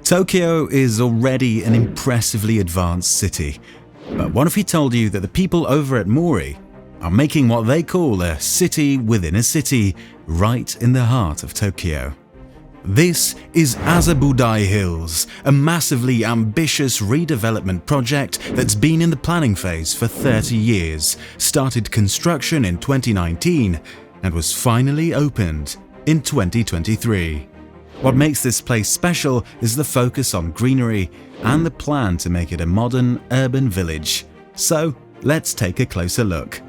Tokyo is already an impressively advanced city, but what if he told you that the people over at Mori are making what they call a city within a city right in the heart of Tokyo? This is Azabudai Hills, a massively ambitious redevelopment project that's been in the planning phase for 30 years, started construction in 2019, and was finally opened in 2023. What makes this place special is the focus on greenery and the plan to make it a modern urban village. So let's take a closer look.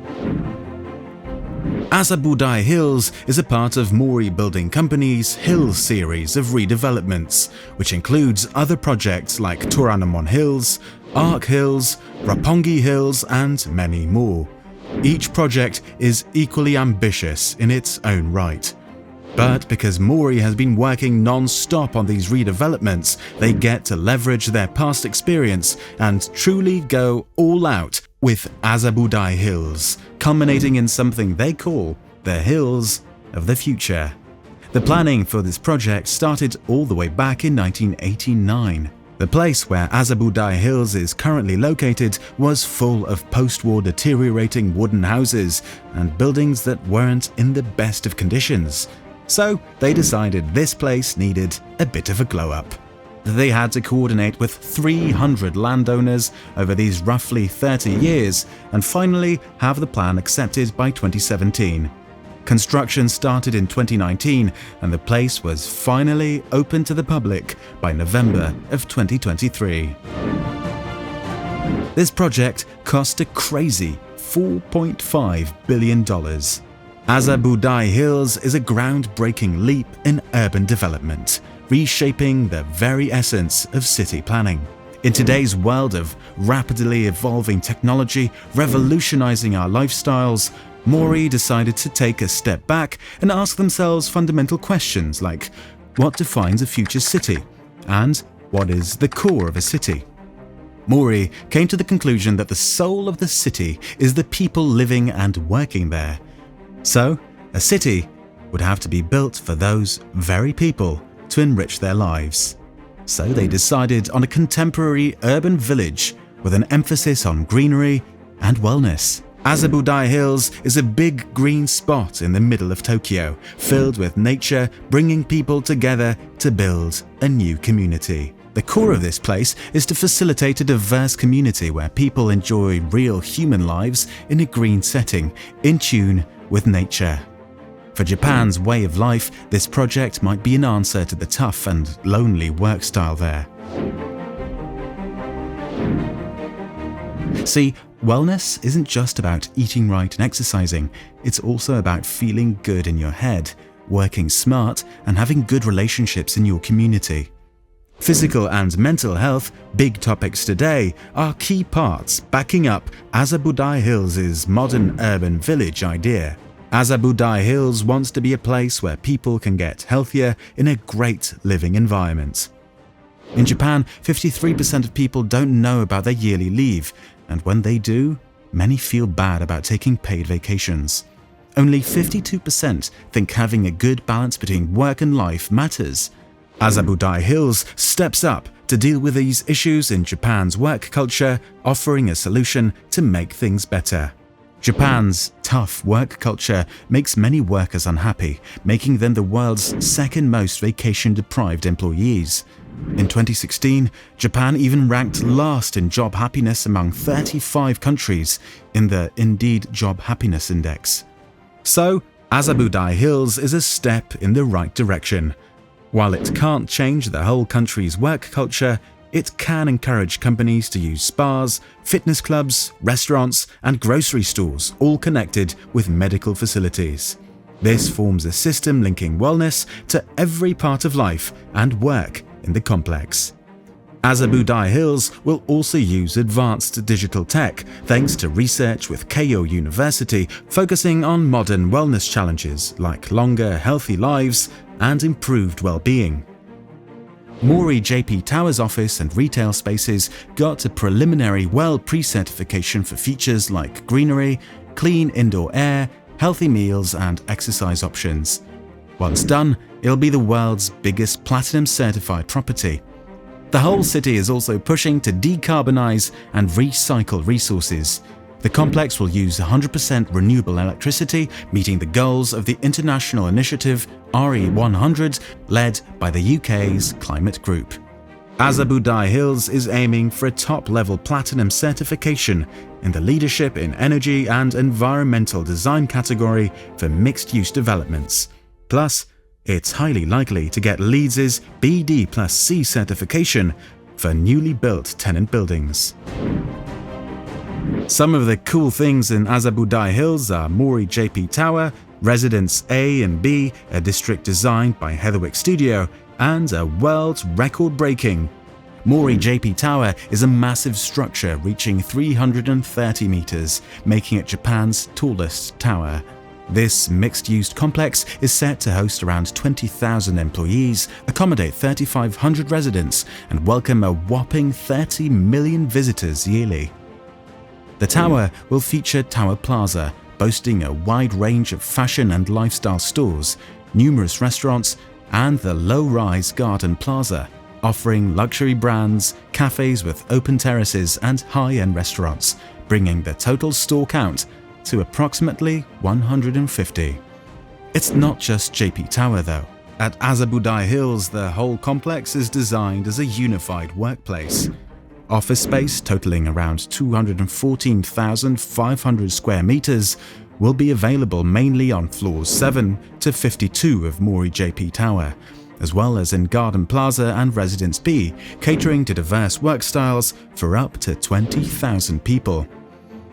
Azabudai Hills is a part of Mori Building Company's Hills series of redevelopments, which includes other projects like Toranomon Hills, Arc Hills, Roppongi Hills, and many more. Each project is equally ambitious in its own right. But because Mori has been working non-stop on these redevelopments, they get to leverage their past experience and truly go all out with Azabudai Hills, culminating in something they call the Hills of the Future. The planning for this project started all the way back in 1989. The place where Azabudai Hills is currently located was full of post-war deteriorating wooden houses and buildings that weren't in the best of conditions. So they decided this place needed a bit of a glow-up. They had to coordinate with 300 landowners over these roughly 30 years and finally have the plan accepted by 2017. Construction started in 2019 and the place was finally open to the public by November of 2023. This project cost a crazy $4.5 billion. Azabudai Hills is a groundbreaking leap in urban development, reshaping the very essence of city planning. In today's world of rapidly evolving technology revolutionizing our lifestyles, Mori decided to take a step back and ask themselves fundamental questions like, what defines a future city? And what is the core of a city? Mori came to the conclusion that the soul of the city is the people living and working there. So, a city would have to be built for those very people to enrich their lives. So they decided on a contemporary urban village with an emphasis on greenery and wellness. Azabudai Hills is a big green spot in the middle of Tokyo, filled with nature, bringing people together to build a new community. The core of this place is to facilitate a diverse community where people enjoy real human lives in a green setting, in tune with nature. For Japan's way of life, this project might be an answer to the tough and lonely work style there. See, wellness isn't just about eating right and exercising, it's also about feeling good in your head, working smart, and having good relationships in your community. Physical and mental health, big topics today, are key parts backing up Azabudai Hills' modern urban village idea. Azabudai Hills wants to be a place where people can get healthier in a great living environment. In Japan, 53% of people don't know about their yearly leave, and when they do, many feel bad about taking paid vacations. Only 52% think having a good balance between work and life matters. Azabudai Hills steps up to deal with these issues in Japan's work culture, offering a solution to make things better. Japan's tough work culture makes many workers unhappy, making them the world's second most vacation-deprived employees. In 2016, Japan even ranked last in job happiness among 35 countries in the Indeed Job Happiness Index. So, Azabudai Hills is a step in the right direction. While it can't change the whole country's work culture, it can encourage companies to use spas, fitness clubs, restaurants, and grocery stores, all connected with medical facilities. This forms a system linking wellness to every part of life and work in the complex. Azabudai Hills will also use advanced digital tech thanks to research with Keio University focusing on modern wellness challenges like longer, healthy lives and improved well-being. Mori JP Tower's office and retail spaces got a preliminary WELL pre-certification for features like greenery, clean indoor air, healthy meals and exercise options. Once done, it'll be the world's biggest platinum certified property. The whole city is also pushing to decarbonize and recycle resources. The complex will use 100% renewable electricity, meeting the goals of the international initiative RE100, led by the UK's Climate Group. Azabudai Hills is aiming for a top-level platinum certification in the Leadership in Energy and Environmental Design category for mixed-use developments. Plus, it's highly likely to get Leeds' BD+C certification for newly built tenant buildings. Some of the cool things in Azabudai Hills are Mori JP Tower, Residence A and B, a district designed by Heatherwick Studio, and a world record-breaking. Mori JP Tower is a massive structure reaching 330 meters, making it Japan's tallest tower. This mixed-use complex is set to host around 20,000 employees, accommodate 3,500 residents, and welcome a whopping 30 million visitors yearly. The tower will feature Tower Plaza, boasting a wide range of fashion and lifestyle stores, numerous restaurants, and the low-rise Garden Plaza, offering luxury brands, cafes with open terraces, and high-end restaurants, bringing the total store count to approximately 150. It's not just JP Tower though. At Azabudai Hills, the whole complex is designed as a unified workplace. Office space totaling around 214,500 square meters will be available mainly on floors 7 to 52 of Mori JP Tower, as well as in Garden Plaza and Residence B, catering to diverse work styles for up to 20,000 people.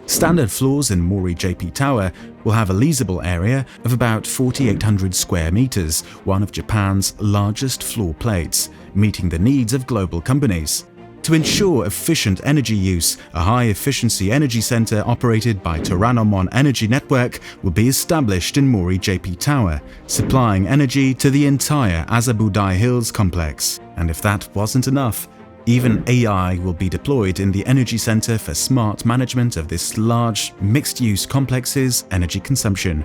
Standard floors in Mori JP Tower will have a leasable area of about 4,800 square meters, one of Japan's largest floor plates, meeting the needs of global companies. To ensure efficient energy use, a high-efficiency energy center operated by Toranomon Energy Network will be established in Mori JP Tower, supplying energy to the entire Azabudai Hills complex. And if that wasn't enough, even AI will be deployed in the energy center for smart management of this large, mixed-use complex's energy consumption.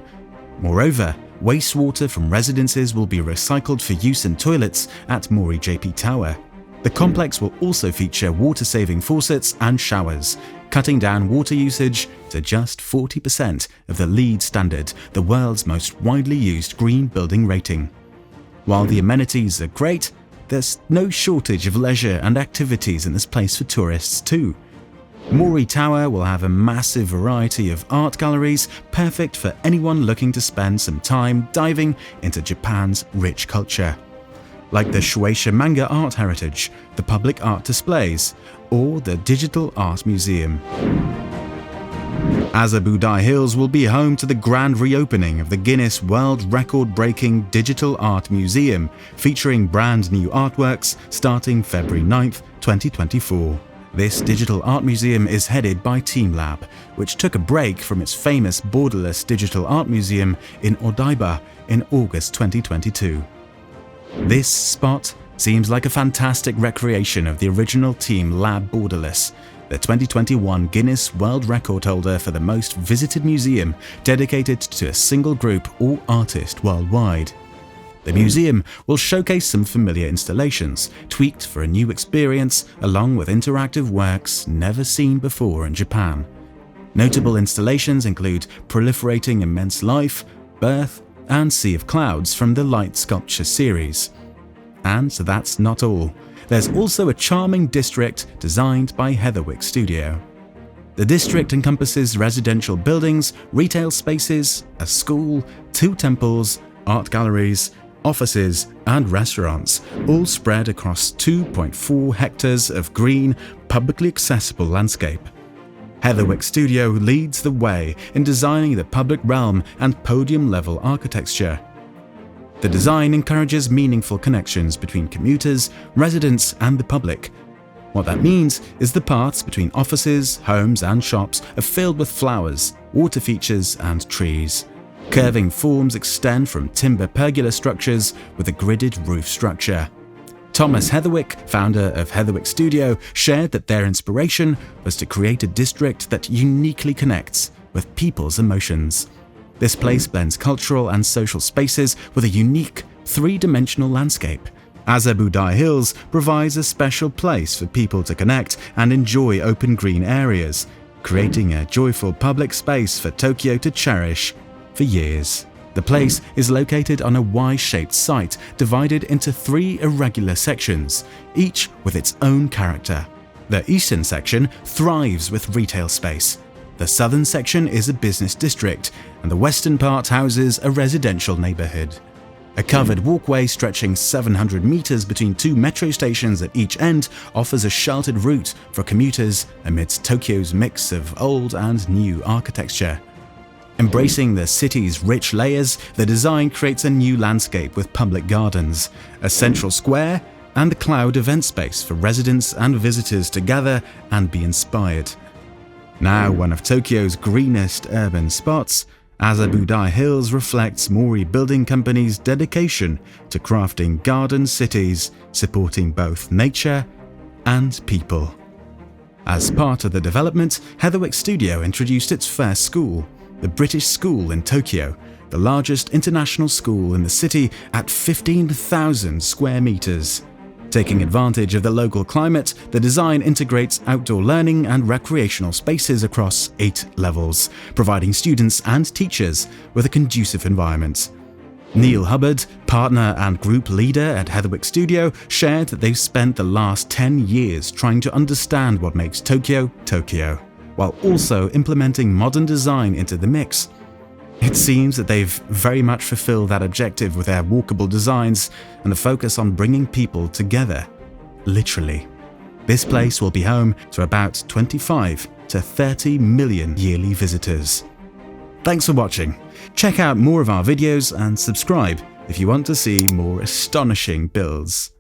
Moreover, wastewater from residences will be recycled for use in toilets at Mori JP Tower. The complex will also feature water-saving faucets and showers, cutting down water usage to just 40% of the LEED standard, the world's most widely used green building rating. While the amenities are great, there's no shortage of leisure and activities in this place for tourists too. Mori Tower will have a massive variety of art galleries, perfect for anyone looking to spend some time diving into Japan's rich culture, like the Shueisha Manga Art Heritage, the public art displays, or the Digital Art Museum. Azabudai Hills will be home to the grand reopening of the Guinness World Record-breaking Digital Art Museum, featuring brand new artworks starting February 9th, 2024. This digital art museum is headed by TeamLab, which took a break from its famous borderless digital art museum in Odaiba in August 2022. This spot seems like a fantastic recreation of the original TeamLab Borderless, the 2021 Guinness World Record holder for the most visited museum dedicated to a single group or artist worldwide. The museum will showcase some familiar installations, tweaked for a new experience, along with interactive works never seen before in Japan. Notable installations include Proliferating Immense Life, Birth, and Sea of Clouds from the Light Sculpture series. And that's not all. There's also a charming district designed by Heatherwick Studio. The district encompasses residential buildings, retail spaces, a school, 2 temples, art galleries, offices, and restaurants, all spread across 2.4 hectares of green, publicly accessible landscape. Heatherwick Studio leads the way in designing the public realm and podium-level architecture. The design encourages meaningful connections between commuters, residents, and the public. What that means is the paths between offices, homes, and shops are filled with flowers, water features, and trees. Curving forms extend from timber pergola structures with a gridded roof structure. Thomas Heatherwick, founder of Heatherwick Studio, shared that their inspiration was to create a district that uniquely connects with people's emotions. This place blends cultural and social spaces with a unique, 3-dimensional landscape, Azabudai Hills provides a special place for people to connect and enjoy open green areas, creating a joyful public space for Tokyo to cherish for years. The place is located on a Y-shaped site divided into 3 irregular sections, each with its own character. The eastern section thrives with retail space. The southern section is a business district, and the western part houses a residential neighborhood. A covered walkway stretching 700 meters between 2 metro stations at each end offers a sheltered route for commuters amidst Tokyo's mix of old and new architecture. Embracing the city's rich layers, the design creates a new landscape with public gardens, a central square, and a cloud event space for residents and visitors to gather and be inspired. Now one of Tokyo's greenest urban spots, Azabudai Hills reflects Mori Building Company's dedication to crafting garden cities supporting both nature and people. As part of the development, Heatherwick Studio introduced its first school, the British School in Tokyo, the largest international school in the city at 15,000 square meters. Taking advantage of the local climate, the design integrates outdoor learning and recreational spaces across 8 levels, providing students and teachers with a conducive environment. Neil Hubbard, partner and group leader at Heatherwick Studio, shared that they've spent the last 10 years trying to understand what makes Tokyo, Tokyo, while also implementing modern design into the mix. It seems that they've very much fulfilled that objective with their walkable designs and the focus on bringing people together, literally. This place will be home to about 25 to 30 million yearly visitors. Thanks for watching. Check out more of our videos and subscribe if you want to see more astonishing builds.